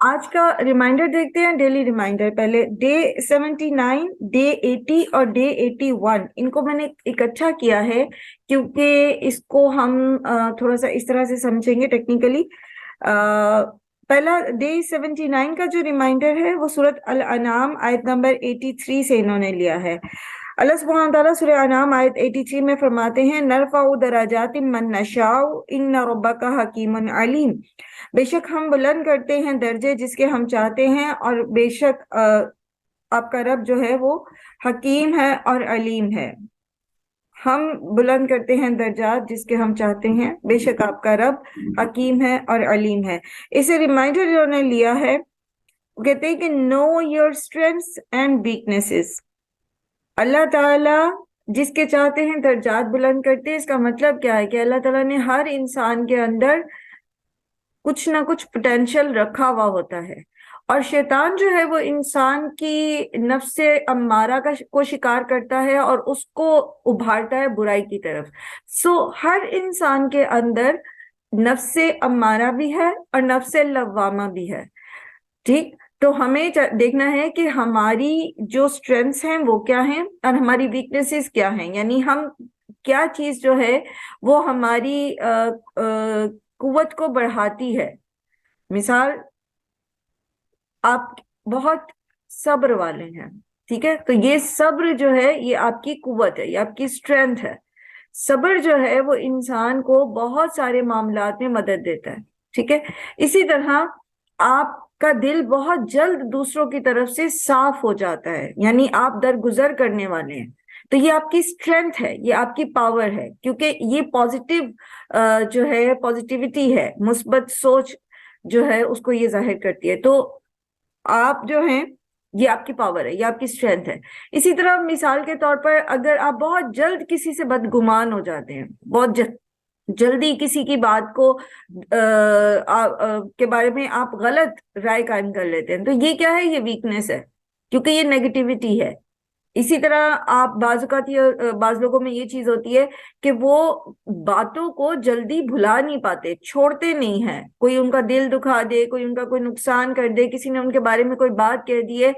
آج کا ریمائنڈر دیکھتے ہیں، ڈیلی ریمائنڈر۔ پہلے ڈے 79، ڈے 80 اور ڈے 81 ان کو میں نے اکٹھا کیا ہے کیونکہ اس کو ہم تھوڑا سا اس طرح سے سمجھیں گے ٹیکنیکلی۔ پہلا ڈے 79 کا جو ریمائنڈر ہے وہ سورۃ الانعام آیت نمبر 83 سے انہوں نے لیا ہے۔ اللہ سبحانہ وتعالیٰ سورہ انعام آیت 83 میں فرماتے ہیں نرفع درجات من نشاء ان ربک حکیم علیم، بے شک ہم بلند کرتے ہیں درجے جس کے ہم چاہتے ہیں، اور بے شک آپ کا رب جو ہے وہ حکیم ہے اور علیم ہے۔ ہم بلند کرتے ہیں درجات جس کے ہم چاہتے ہیں، بے شک آپ کا رب حکیم ہے اور علیم ہے۔ اسے ریمائنڈر جو نے لیا ہے، وہ کہتے ہیں کہ نو یور اسٹرینگث اینڈ ویکنیسز۔ اللہ تعالیٰ جس کے چاہتے ہیں درجات بلند کرتے ہیں۔ اس کا مطلب کیا ہے کہ اللہ تعالیٰ نے ہر انسان کے اندر کچھ نہ کچھ پوٹینشیل رکھا ہوا ہوتا ہے، اور شیطان جو ہے وہ انسان کی نفس امارہ کو شکار کرتا ہے اور اس کو ابھارتا ہے برائی کی طرف۔ ہر انسان کے اندر نفس امارہ بھی ہے اور نفس لوامہ بھی ہے، ٹھیک؟ تو ہمیں دیکھنا ہے کہ ہماری جو اسٹرینگثs ہیں وہ کیا ہیں اور ہماری ویکنیسز کیا ہیں، یعنی ہم کیا چیز جو ہے وہ ہماری قوت کو بڑھاتی ہے۔ مثال، آپ بہت صبر والے ہیں، ٹھیک ہے، تو یہ صبر جو ہے یہ آپ کی قوت ہے، یہ آپ کی اسٹرینتھ ہے۔ صبر جو ہے وہ انسان کو بہت سارے معاملات میں مدد دیتا ہے، ٹھیک ہے۔ اسی طرح آپ کا دل بہت جلد دوسروں کی طرف سے صاف ہو جاتا ہے، یعنی آپ درگزر کرنے والے ہیں، تو یہ آپ کی اسٹرینتھ ہے، یہ آپ کی پاور ہے، کیونکہ یہ پازیٹیو جو ہے پازیٹیوٹی ہے، مثبت سوچ جو ہے اس کو یہ ظاہر کرتی ہے۔ تو آپ جو ہیں یہ آپ کی پاور ہے، یہ آپ کی اسٹرینتھ ہے۔ اسی طرح مثال کے طور پر اگر آپ بہت جلد کسی سے بدگمان ہو جاتے ہیں، بہت جلدی کسی کی بات کو کے بارے میں آپ غلط رائے قائم کر لیتے ہیں، تو یہ کیا ہے؟ یہ ویکنیس ہے، کیونکہ یہ نیگیٹیوٹی ہے۔ اسی طرح آپ بعض اوقات بعض لوگوں میں یہ چیز ہوتی ہے کہ وہ باتوں کو جلدی بھلا نہیں پاتے، چھوڑتے نہیں ہیں۔ کوئی ان کا دل دکھا دے، کوئی ان کا کوئی نقصان کر دے، کسی نے ان کے بارے میں کوئی بات کہہ دی ہے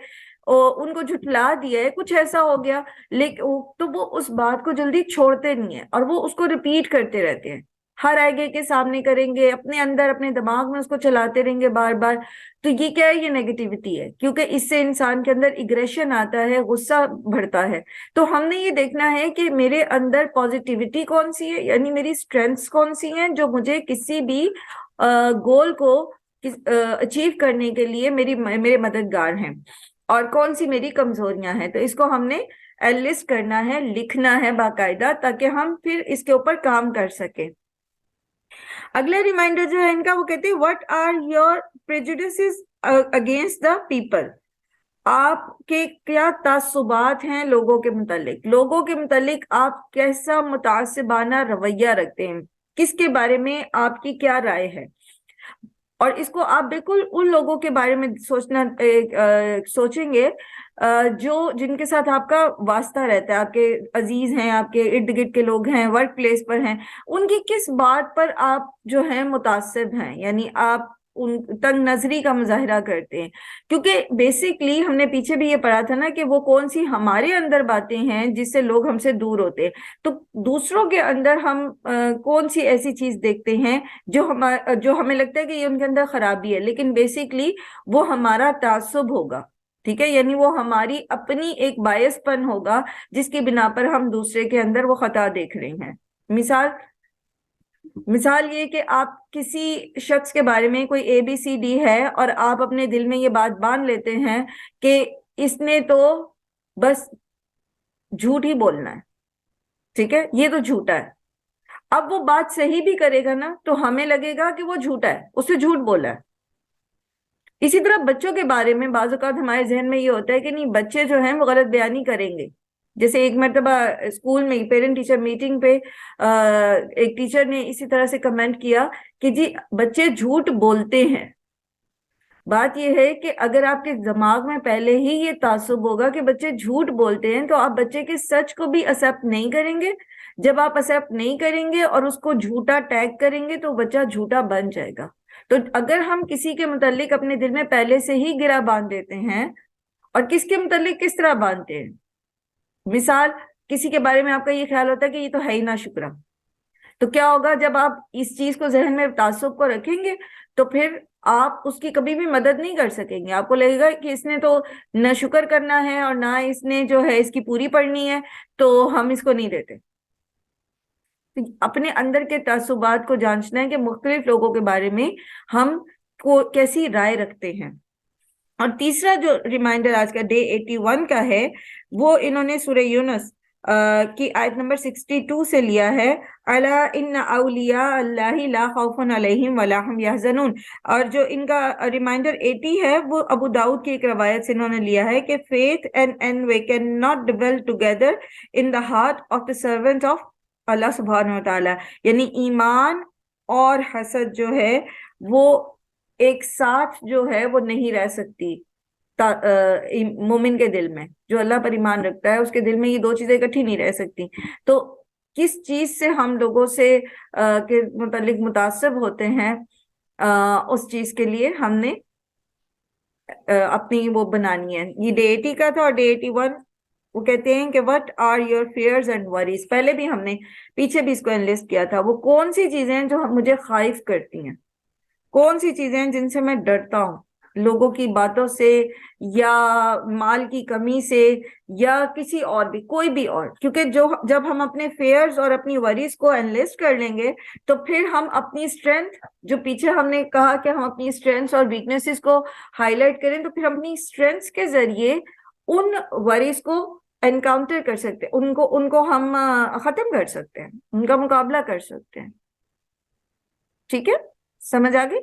اور ان کو جھٹلا دیا ہے، کچھ ایسا ہو گیا، لیکن تو وہ اس بات کو جلدی چھوڑتے نہیں ہیں اور وہ اس کو ریپیٹ کرتے رہتے ہیں، ہر آگے کے سامنے کریں گے، اپنے اندر اپنے دماغ میں اس کو چلاتے رہیں گے بار بار۔ تو یہ کیا ہے؟ یہ نیگیٹیوٹی ہے، کیونکہ اس سے انسان کے اندر اگریشن آتا ہے، غصہ بڑھتا ہے۔ تو ہم نے یہ دیکھنا ہے کہ میرے اندر پازیٹیوٹی کون سی ہے، یعنی میری اسٹرینگثs کون سی ہیں جو مجھے کسی بھی گول کو اچیو کرنے کے لیے میرے مددگار ہیں، اور کون سی میری کمزوریاں ہیں۔ تو اس کو ہم نے لسٹ کرنا ہے، لکھنا ہے باقاعدہ، تاکہ ہم پھر اس کے اوپر کام کر سکیں۔ اگلا ریمائنڈر جو ہے ان کا، وہ کہتے ہیں what are your prejudices against the people؟ آپ کے کیا تعصبات ہیں لوگوں کے متعلق؟ لوگوں کے متعلق آپ کیسا متعصبانہ رویہ رکھتے ہیں؟ کس کے بارے میں آپ کی کیا رائے ہے؟ اور اس کو آپ بالکل ان لوگوں کے بارے میں سوچیں گے جن کے ساتھ آپ کا واسطہ رہتا ہے، آپ کے عزیز ہیں، آپ کے ارد گرد کے لوگ ہیں، ورک پلیس پر ہیں، ان کی کس بات پر آپ جو ہیں متعصب ہیں، یعنی آپ ان تنگ نظری کا مظاہرہ کرتے ہیں۔ کیونکہ بیسکلی ہم نے پیچھے بھی یہ پڑھا تھا نا کہ وہ کون سی ہمارے اندر باتیں ہیں جس سے لوگ ہم سے دور ہوتے ہیں، تو دوسروں کے اندر ہم کون سی ایسی چیز دیکھتے ہیں جو ہمیں لگتا ہے کہ یہ ان کے اندر خرابی ہے، لیکن بیسکلی وہ ہمارا تعصب ہوگا، ٹھیک ہے، یعنی وہ ہماری اپنی ایک بائس پن ہوگا جس کی بنا پر ہم دوسرے کے اندر وہ خطا دیکھ رہے ہیں۔ مثال یہ کہ آپ کسی شخص کے بارے میں کوئی ABCD ہے اور آپ اپنے دل میں یہ بات باندھ لیتے ہیں کہ اس نے تو بس جھوٹ ہی بولنا ہے، ٹھیک ہے، یہ تو جھوٹا ہے۔ اب وہ بات صحیح بھی کرے گا نا تو ہمیں لگے گا کہ وہ جھوٹا ہے، اس سے جھوٹ بولا ہے۔ اسی طرح بچوں کے بارے میں بعض اوقات ہمارے ذہن میں یہ ہوتا ہے کہ نہیں، بچے جو ہیں وہ غلط بیانی کریں گے۔ جیسے ایک مرتبہ اسکول میں پیرنٹ ٹیچر میٹنگ پہ ایک ٹیچر نے اسی طرح سے کمنٹ کیا کہ جی بچے جھوٹ بولتے ہیں۔ بات یہ ہے کہ اگر آپ کے دماغ میں پہلے ہی یہ تعصب ہوگا کہ بچے جھوٹ بولتے ہیں، تو آپ بچے کے سچ کو بھی ایکسپٹ نہیں کریں گے۔ جب آپ ایکسپٹ نہیں کریں گے اور اس کو جھوٹا ٹیگ کریں گے تو بچہ جھوٹا بن جائے گا۔ تو اگر ہم کسی کے متعلق اپنے دل میں پہلے سے ہی گرہ باندھ دیتے ہیں، اور کس کے متعلق کس طرح باندھتے ہیں، مثال کسی کے بارے میں آپ کا یہ خیال ہوتا ہے کہ یہ تو ہے ہی نہ شکرا، تو کیا ہوگا جب آپ اس چیز کو ذہن میں تعصب کو رکھیں گے تو پھر آپ اس کی کبھی بھی مدد نہیں کر سکیں گے. آپ کو لگے گا کہ اس نے تو نہ شکر کرنا ہے اور نہ اس نے جو ہے اس کی پوری پڑھنی ہے، تو ہم اس کو نہیں دیتے. اپنے اندر کے تعصبات کو جانچنا ہے کہ مختلف لوگوں کے بارے میں ہم کو کیسی رائے رکھتے ہیں. اور تیسرا جو ریمائنڈر آج کا ڈے 81 کا ہے، وہ انہوں نے سورہ یونس کی آیت نمبر 62 سے لیا ہے، الا ان اولیاء اللہ لا خوف علیہم ولا هم یحزنون. اور جو ان کا ریمائنڈر 80 ہے وہ ابو داؤد کی ایک روایت سے انہوں نے لیا ہے کہ faith and envy cannot dwell together in the heart of the servant of اللہ سبحانہ وتعالی. یعنی ایمان اور حسد جو ہے وہ ایک ساتھ جو ہے وہ نہیں رہ سکتی مومن کے دل میں. جو اللہ پر ایمان رکھتا ہے اس کے دل میں یہ دو چیزیں اکٹھی نہیں رہ سکتی. تو کس چیز سے ہم لوگوں سے کے متعلق متعصب ہوتے ہیں، اس چیز کے لیے ہم نے اپنی وہ بنانی ہے. یہ ڈے 80 کا تھا. اور ڈے 81 وہ کہتے ہیں کہ what are your fears and worries. پہلے بھی ہم نے پیچھے بھی اس کو انلسٹ کیا تھا. وہ کون سی چیزیں ہیں جو مجھے خائف کرتی ہیں، کون سی چیزیں ہیں جن سے میں ڈرتا ہوں، لوگوں کی باتوں سے یا مال کی کمی سے یا کسی اور بھی کوئی بھی اور. کیونکہ جب ہم اپنے فیئرز اور اپنی وریز کو انلسٹ کر لیں گے تو پھر ہم اپنی اسٹرینتھ، جو پیچھے ہم نے کہا کہ ہم اپنی اسٹرینتھس اور ویکنیسز کو ہائی لائٹ کریں، تو پھر ہم اپنی اسٹرینتھس کے ذریعے ان وریز کو انکاؤنٹر کر سکتے ہیں، ان کو ہم ختم کر سکتے ہیں، ان کا مقابلہ کر سکتے ہیں. ٹھیک ہے، سمجھ آ گئی؟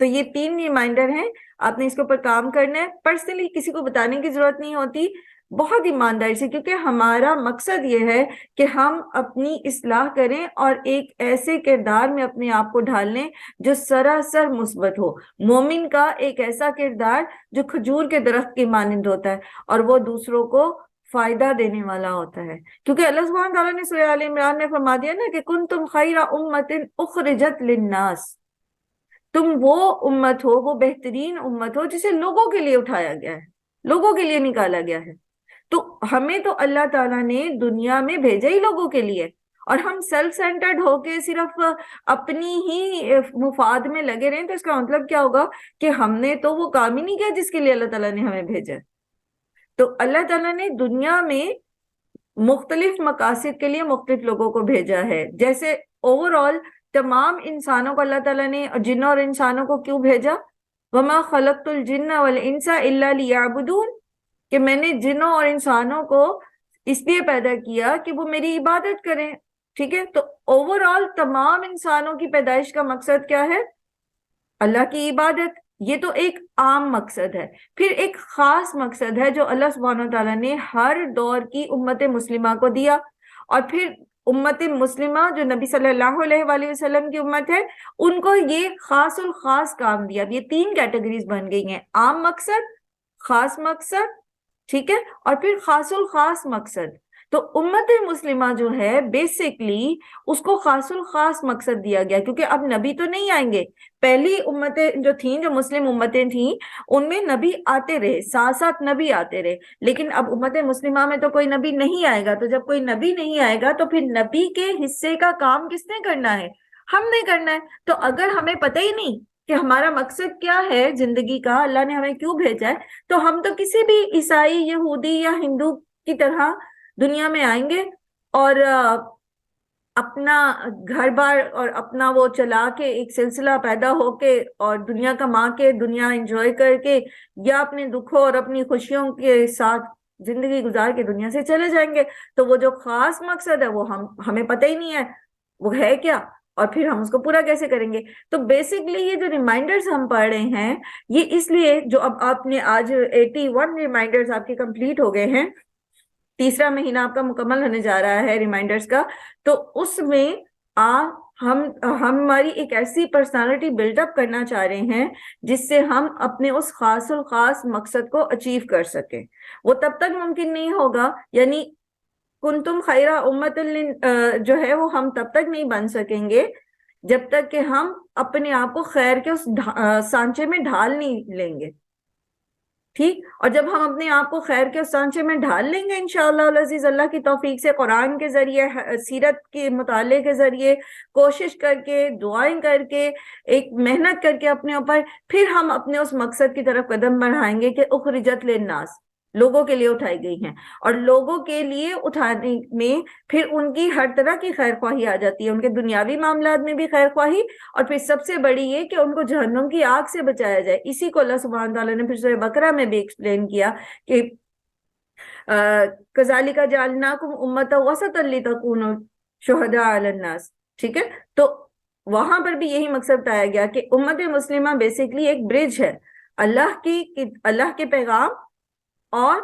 تو یہ 3 ریمائنڈر ہیں، آپ نے اس کے اوپر کام کرنا ہے. پرسنلی کسی کو بتانے کی ضرورت نہیں ہوتی، بہت ایمانداری سے، کیونکہ ہمارا مقصد یہ ہے کہ ہم اپنی اصلاح کریں اور ایک ایسے کردار میں اپنے آپ کو ڈھال لیں جو سراسر مثبت ہو. مومن کا ایک ایسا کردار جو کھجور کے درخت کی مانند ہوتا ہے اور وہ دوسروں کو فائدہ دینے والا ہوتا ہے. کیونکہ اللہ سبحانہ تعالیٰ نے سورہ آل عمران میں فرما دیا نا کہ کنتم خیر امۃ اخرجت للناس، تم وہ امت ہو، وہ بہترین امت ہو جسے لوگوں کے لیے اٹھایا گیا ہے، لوگوں کے لیے نکالا گیا ہے. تو ہمیں تو اللہ تعالیٰ نے دنیا میں بھیجا ہی لوگوں کے لیے، اور ہم سیلف سینٹرڈ ہو کے صرف اپنی ہی مفاد میں لگے رہیں تو اس کا مطلب کیا ہوگا کہ ہم نے تو وہ کام ہی نہیں کیا جس کے لیے اللہ تعالیٰ نے ہمیں بھیجا. تو اللہ تعالیٰ نے دنیا میں مختلف مقاصد کے لیے مختلف لوگوں کو بھیجا ہے. جیسے اوور آل تمام انسانوں کو اللہ تعالیٰ نے جنوں اور انسانوں کو کیوں بھیجا؟ وَمَا خَلَقْتُ الْجِنَّ وَالْإِنسَ إِلَّا لِيَعْبُدُونَ، کہ میں نے جنوں اور انسانوں کو اس لیے پیدا کیا کہ وہ میری عبادت کریں. ٹھیک ہے، تو اوور آل تمام انسانوں کی پیدائش کا مقصد کیا ہے؟ اللہ کی عبادت. یہ تو ایک عام مقصد ہے. پھر ایک خاص مقصد ہے جو اللہ سبحانہ تعالیٰ نے ہر دور کی امت مسلمہ کو دیا، اور پھر امت مسلمہ جو نبی صلی اللہ علیہ وآلہ وسلم کی امت ہے ان کو یہ خاص الخاص کام دیا. یہ 3 کیٹیگریز بن گئی ہیں، عام مقصد، خاص مقصد، ٹھیک ہے، اور پھر خاص الخاص مقصد. تو امت مسلمہ جو ہے بیسکلی اس کو خاص الخاص مقصد دیا گیا، کیونکہ اب نبی تو نہیں آئیں گے. پہلی امتیں جو تھیں، جو مسلم امتیں تھیں، ان میں نبی آتے رہے، ساتھ ساتھ نبی آتے رہے. لیکن اب امت مسلمہ میں تو کوئی نبی نہیں آئے گا. تو جب کوئی نبی نہیں آئے گا تو پھر نبی کے حصے کا کام کس نے کرنا ہے؟ ہم نے کرنا ہے. تو اگر ہمیں پتہ ہی نہیں کہ ہمارا مقصد کیا ہے زندگی کا، اللہ نے ہمیں کیوں بھیجا ہے، تو ہم تو کسی بھی عیسائی، یہودی یا ہندو کی طرح دنیا میں آئیں گے اور اپنا گھر بار اور اپنا وہ چلا کے ایک سلسلہ پیدا ہو کے اور دنیا کما کے، دنیا انجوائے کر کے، یا اپنے دکھوں اور اپنی خوشیوں کے ساتھ زندگی گزار کے دنیا سے چلے جائیں گے. تو وہ جو خاص مقصد ہے وہ ہمیں پتہ ہی نہیں ہے وہ ہے کیا، اور پھر ہم اس کو پورا کیسے کریں گے. تو بیسکلی یہ جو ریمائنڈرز ہم پڑھ رہے ہیں یہ اس لیے، جو اب آپ نے آج 81 ریمائنڈرز آپ کے کمپلیٹ ہو گئے ہیں، تیسرا مہینہ آپ کا مکمل ہونے جا رہا ہے ریمائنڈرز کا، تو اس میں ہم ہماری ایک ایسی پرسنالٹی بلڈ اپ کرنا چاہ رہے ہیں جس سے ہم اپنے اس خاص الخاص مقصد کو اچیو کر سکیں. وہ تب تک ممکن نہیں ہوگا، یعنی کنتم خیر امت جو ہے وہ ہم تب تک نہیں بن سکیں گے جب تک کہ ہم اپنے آپ کو خیر کے اس سانچے میں ڈھال نہیں لیں گے. ٹھیک. اور جب ہم اپنے آپ کو خیر کے اس سانچے میں ڈھال لیں گے انشاءاللہ العزیز اللہ کی توفیق سے، قرآن کے ذریعے، سیرت کے مطالعے کے ذریعے، کوشش کر کے، دعائیں کر کے، ایک محنت کر کے اپنے اوپر، پھر ہم اپنے اس مقصد کی طرف قدم بڑھائیں گے کہ اخرجت للناس، لوگوں کے لیے اٹھائی گئی ہیں. اور لوگوں کے لیے اٹھانے میں پھر ان کی ہر طرح کی خیر خواہی آ جاتی ہے، ان کے دنیاوی معاملات میں بھی خیر خواہی، اور پھر سب سے بڑی یہ کہ ان کو جہنم کی آگ سے بچایا جائے. اسی کو اللہ سبحانہ تعالیٰ نے پھر سورہ بقرہ میں بھی ایکسپلین کیا کہ کذالک جعلناکم امۃ وسطا لتکونوا شہداء علی الناس. ٹھیک ہے. تو وہاں پر بھی یہی مقصد بتایا گیا کہ امت مسلمہ بیسیکلی ایک برج ہے اللہ کے پیغام اور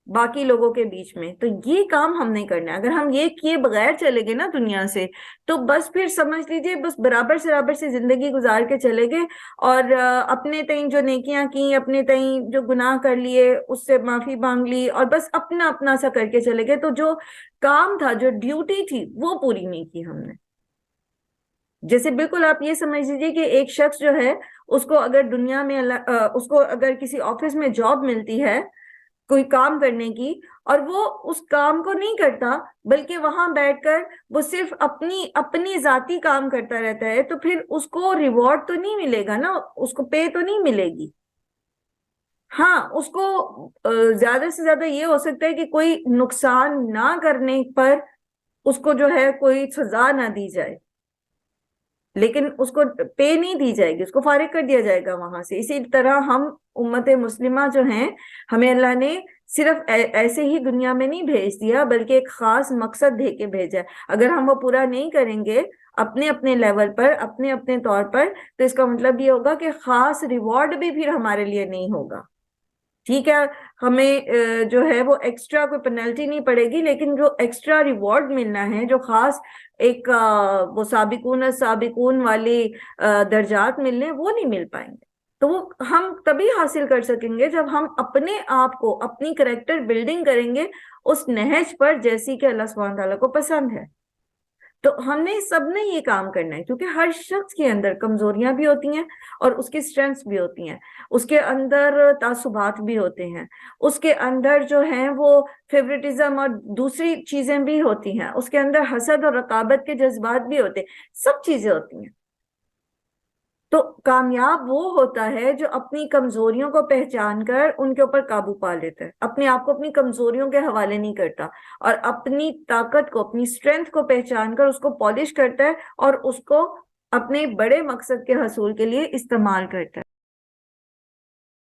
باقی لوگوں کے بیچ میں. تو یہ کام ہم نہیں کرنا ہے. اگر ہم یہ کیے بغیر چلے گئے نا دنیا سے، تو بس پھر سمجھ لیجئے بس برابر سے زندگی گزار کے چلے گئے، اور اپنے تئیں جو نیکیاں کی، اپنے تئیں جو گناہ کر لیے اس سے معافی مانگ لی، اور بس اپنا اپنا سا کر کے چلے گئے. تو جو کام تھا، جو ڈیوٹی تھی، وہ پوری نہیں کی ہم نے. جیسے بالکل آپ یہ سمجھ لیجیے کہ ایک شخص جو ہے، اس کو اگر دنیا میں اس کو اگر کسی آفس میں جاب ملتی ہے کوئی کام کرنے کی، اور وہ اس کام کو نہیں کرتا بلکہ وہاں بیٹھ کر وہ صرف اپنی ذاتی کام کرتا رہتا ہے، تو پھر اس کو ریوارڈ تو نہیں ملے گا نا، اس کو پے تو نہیں ملے گی. ہاں، اس کو زیادہ سے زیادہ یہ ہو سکتا ہے کہ کوئی نقصان نہ کرنے پر اس کو جو ہے کوئی سزا نہ دی جائے، لیکن اس کو پے نہیں دی جائے گی، اس کو فارغ کر دیا جائے گا وہاں سے. اسی طرح ہم امت مسلمہ جو ہیں، ہمیں اللہ نے صرف ایسے ہی دنیا میں نہیں بھیج دیا بلکہ ایک خاص مقصد دے کے بھیجا ہے. اگر ہم وہ پورا نہیں کریں گے اپنے اپنے لیول پر، اپنے اپنے طور پر، تو اس کا مطلب یہ ہوگا کہ خاص ریوارڈ بھی پھر ہمارے لیے نہیں ہوگا. ٹھیک ہے. ہمیں جو ہے وہ ایکسٹرا کوئی پینلٹی نہیں پڑے گی، لیکن جو ایکسٹرا ریوارڈ ملنا ہے، جو خاص ایک وہ سابقون والی درجات ملنے، وہ نہیں مل پائیں گے. تو وہ ہم تبھی حاصل کر سکیں گے جب ہم اپنے آپ کو، اپنی کریکٹر بلڈنگ کریں گے اس نہج پر جیسی کہ اللہ سبحانہ تعالیٰ کو پسند ہے. تو ہم نے سب نے یہ کام کرنا ہے، کیونکہ ہر شخص کے اندر کمزوریاں بھی ہوتی ہیں اور اس کی اسٹرینگس بھی ہوتی ہیں، اس کے اندر تعصبات بھی ہوتے ہیں، اس کے اندر جو ہیں وہ فیوریٹزم اور دوسری چیزیں بھی ہوتی ہیں، اس کے اندر حسد اور رقابت کے جذبات بھی ہوتے ہیں، سب چیزیں ہوتی ہیں. تو کامیاب وہ ہوتا ہے جو اپنی کمزوریوں کو پہچان کر ان کے اوپر قابو پا لیتا ہے، اپنے آپ کو اپنی کمزوریوں کے حوالے نہیں کرتا، اور اپنی طاقت کو، اپنی اسٹرینتھ کو پہچان کر اس کو پالش کرتا ہے اور اس کو اپنے بڑے مقصد کے حصول کے لیے استعمال کرتا ہے.